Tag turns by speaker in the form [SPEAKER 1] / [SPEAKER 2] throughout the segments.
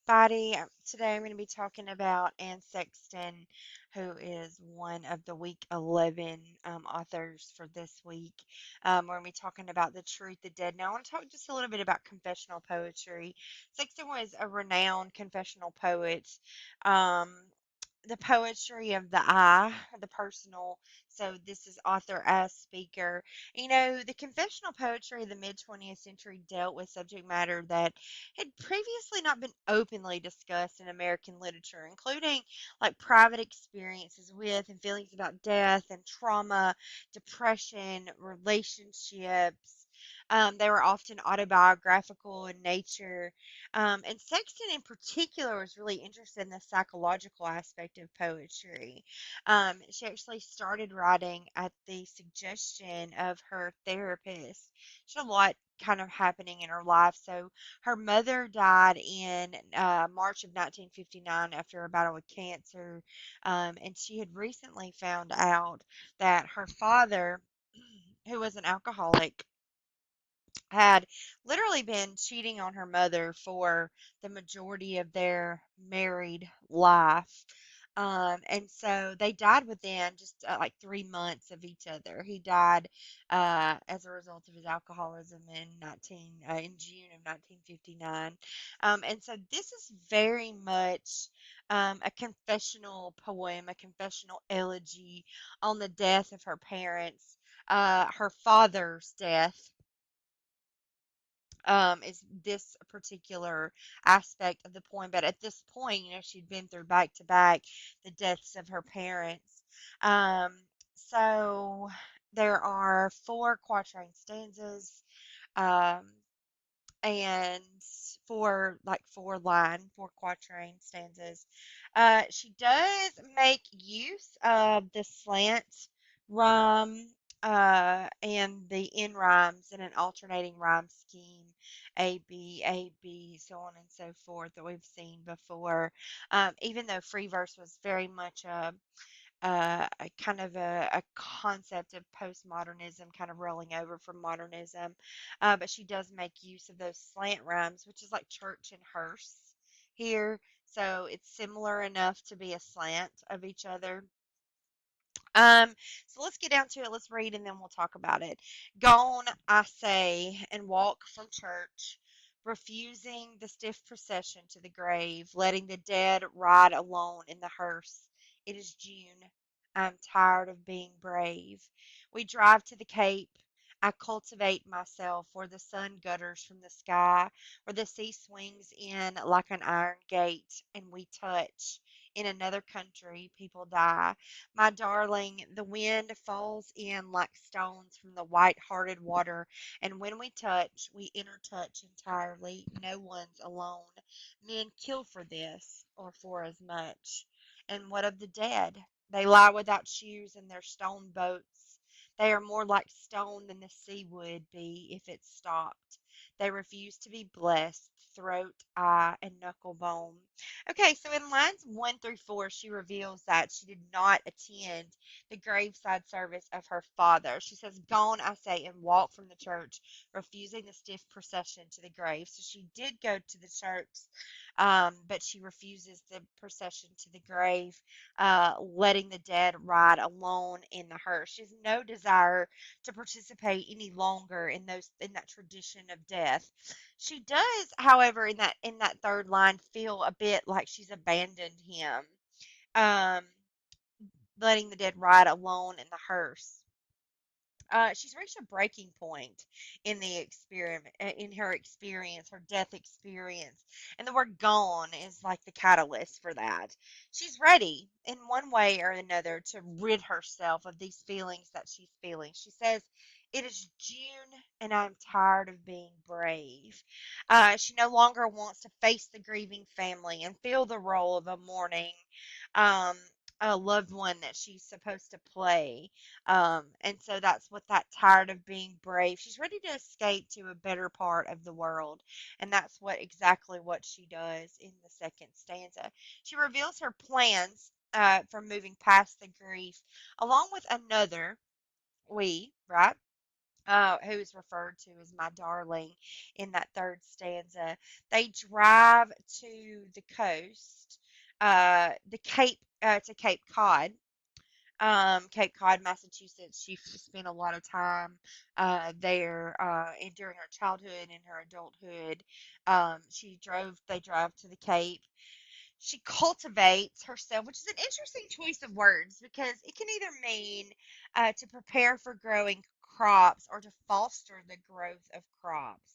[SPEAKER 1] everybody. Today I'm going to be talking about Anne Sexton, who is one of the week 11 authors for this week. We're going to be talking about The Truth, the Dead. Now, I want to talk just a little bit about confessional poetry. Sexton was a renowned confessional poet. Um, the poetry of the I, the personal. So this is author as speaker. The confessional poetry of the mid 20th century dealt with subject matter that had previously not been openly discussed in American literature, including like private experiences with and feelings about death and trauma, depression, relationships. They were often autobiographical in nature. And Sexton, in particular, was really interested in the psychological aspect of poetry. She actually started writing at the suggestion of her therapist. She had a lot kind of happening in her life. So her mother died in March of 1959 after a battle with cancer, and she had recently found out that her father, who was an alcoholic, had literally been cheating on her mother for the majority of their married life. And so they died within just like 3 months of each other. He died as a result of his alcoholism in June of 1959. And so this is very much a confessional poem, a confessional elegy on the death of her parents, her father's death is this particular aspect of the poem. But at this point, she'd been through back to back the deaths of her parents. Um, so there are four quatrain stanzas, um, and four quatrain stanzas. She does make use of the slant rhyme and the in rhymes in an alternating rhyme scheme, A, B, so on and so forth, that we've seen before. Even though free verse was very much a kind of a concept of postmodernism, kind of rolling over from modernism. But she does make use of those slant rhymes, which is like church and hearse here. So it's similar enough to be a slant of each other. Um, so let's get down to it. Let's read and then we'll talk about it. Gone, I say, and walk from church, refusing the stiff procession to the grave, letting the dead ride alone in the hearse. It is June. I'm tired of being brave. We drive to the Cape. I cultivate myself where the sun gutters from the sky, where the sea swings in like an iron gate, and we touch. In another country, people die. My darling, the wind falls in like stones from the white-hearted water, and when we touch, we intertouch entirely. No one's alone. Men kill for this, or for as much. And what of the dead? They lie without shoes in their stone boats. They are more like stone than the sea would be if it stopped. They refuse to be blessed, throat, eye, and knuckle bone. Okay, so in lines 1 through 4, she reveals that she did not attend the graveside service of her father. She says, "Gone, I say, and walk from the church, refusing the stiff procession to the grave." So she did go to the church, but she refuses the procession to the grave, letting the dead ride alone in the hearse. She has no desire to participate any longer in that tradition of death. She does, however, in that third line, feel a bit like she's abandoned him, um, letting the dead ride alone in the hearse. She's reached a breaking point in the experiment, in her experience, her death experience, and the word "gone" is like the catalyst for that. She's ready, in one way or another, to rid herself of these feelings that she's feeling. She says, "It is June, and I'm tired of being brave." She no longer wants to face the grieving family and feel the role of a mourning. Um, a loved one that she's supposed to play. And so that's what that tired of being brave. She's ready to escape to a better part of the world. And that's exactly what she does in the second stanza. She reveals her plans for moving past the grief, along with another, right? who is referred to as my darling in that third stanza. They drive to the coast, the Cape, to Cape Cod, Cape Cod, Massachusetts. She spent a lot of time there and during her childhood and her adulthood. They drove to the Cape. She cultivates herself, which is an interesting choice of words because it can either mean to prepare for growing crops or to foster the growth of crops.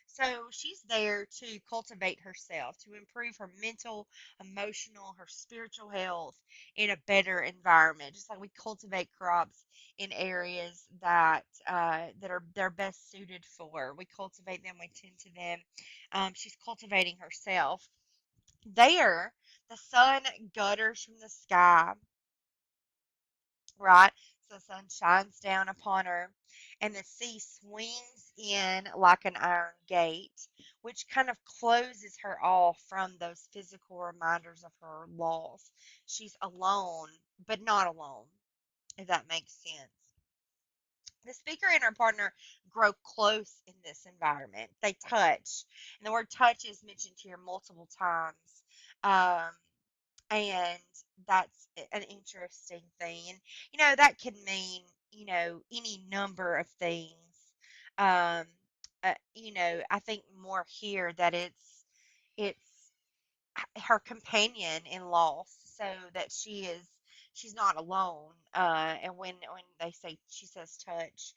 [SPEAKER 1] So she's there to cultivate herself, to improve her mental, emotional, her spiritual health in a better environment. Just like we cultivate crops in areas that are they're best suited for. We cultivate them, we tend to them. She's cultivating herself. There, the sun gutters from the sky, right? So the sun shines down upon her, and the sea swings in like an iron gate, which kind of closes her off from those physical reminders of her loss. She's alone, but not alone, if that makes sense. The speaker and her partner grow close in this environment. They touch, and the word touch is mentioned here multiple times. Um, and that's an interesting thing. And that can mean any number of things. Um, I think more here that it's her companion in loss, so that she's not alone. And when they say she says touch,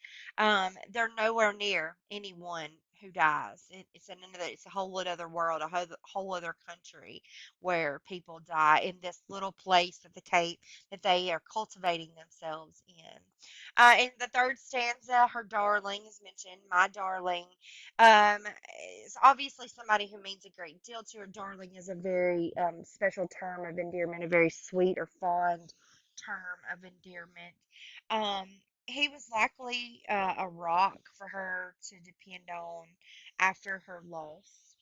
[SPEAKER 1] they're nowhere near anyone who dies. It's a whole other world, whole other country where people die in this little place at the Cape that they are cultivating themselves in. In the third stanza, her darling is mentioned. My darling um, is obviously somebody who means a great deal to her. Darling is a very special term of endearment, a very sweet or fond term of endearment. Um, he was likely a rock for her to depend on after her loss.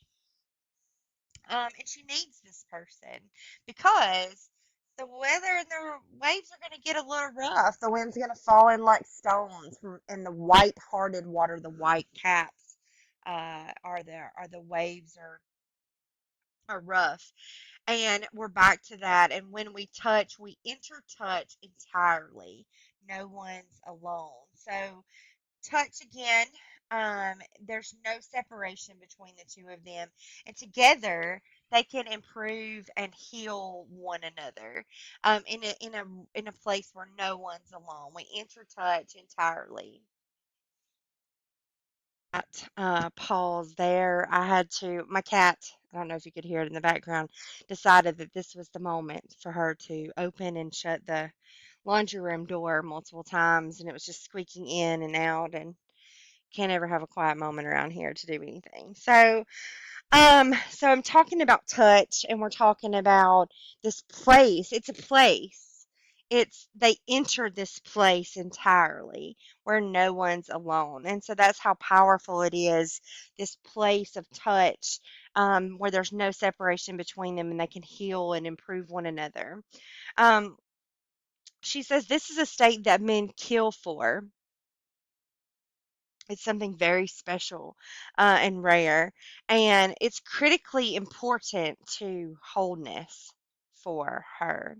[SPEAKER 1] And she needs this person because the weather and the waves are going to get a little rough. The wind's going to fall in like stones in the white-hearted water, the white caps are there, are the waves are rough. And we're back to that. And when we touch, we intertouch entirely. No one's alone. So touch again. There's no separation between the two of them, and together they can improve and heal one another. In a place where no one's alone, we intertouch entirely. At pause there, I had to. My cat. I don't know if you could hear it in the background. Decided that this was the moment for her to open and shut the laundry room door multiple times, and it was just squeaking in and out, and can't ever have a quiet moment around here to do anything. So I'm talking about touch, and we're talking about this place. It's a place. They enter this place entirely where no one's alone. And so that's how powerful it is, this place of touch, where there's no separation between them and they can heal and improve one another. Um, she says this is a state that men kill for. It's something very special and rare, and it's critically important to wholeness for her.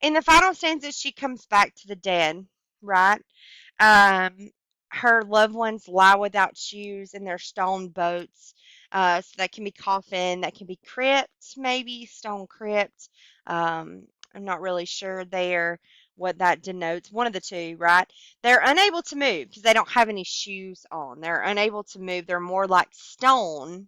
[SPEAKER 1] In the final stanza, she comes back to the dead, right? Um, Her loved ones lie without shoes in their stone boats. So that can be coffin, that can be crypt, maybe stone crypt. I'm not really sure there what that denotes. One of the two, right? They're unable to move because they don't have any shoes on. They're unable to move. They're more like stone.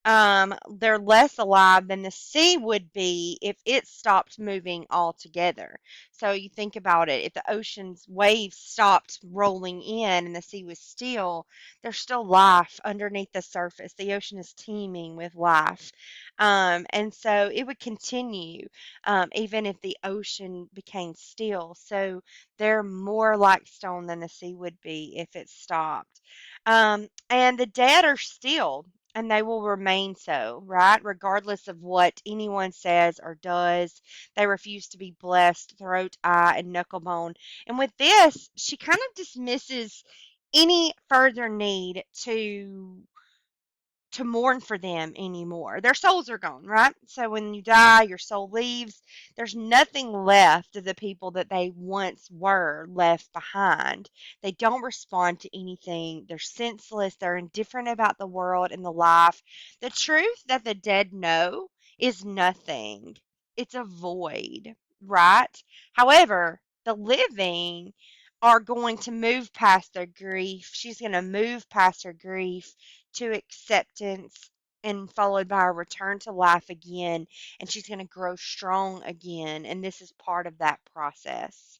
[SPEAKER 1] They're less alive than the sea would be if it stopped moving altogether. So you think about it, if the ocean's waves stopped rolling in and the sea was still, there's still life underneath the surface. The ocean is teeming with life. And so it would continue even if the ocean became still. So they're more like stone than the sea would be if it stopped. And the dead are still, and they will remain so, right? Regardless of what anyone says or does, they refuse to be blessed, throat, eye, and knuckle bone. And with this, she kind of dismisses any further need to mourn for them anymore. Their souls are gone, right? So when you die, your soul leaves. There's nothing left of the people that they once were left behind. They don't respond to anything. They're senseless. They're indifferent about the world and the life. The truth that the dead know is nothing. It's a void, right? However, the living are going to move past their grief. She's going to move past her grief to acceptance and followed by a return to life again, and she's going to grow strong again, and this is part of that process.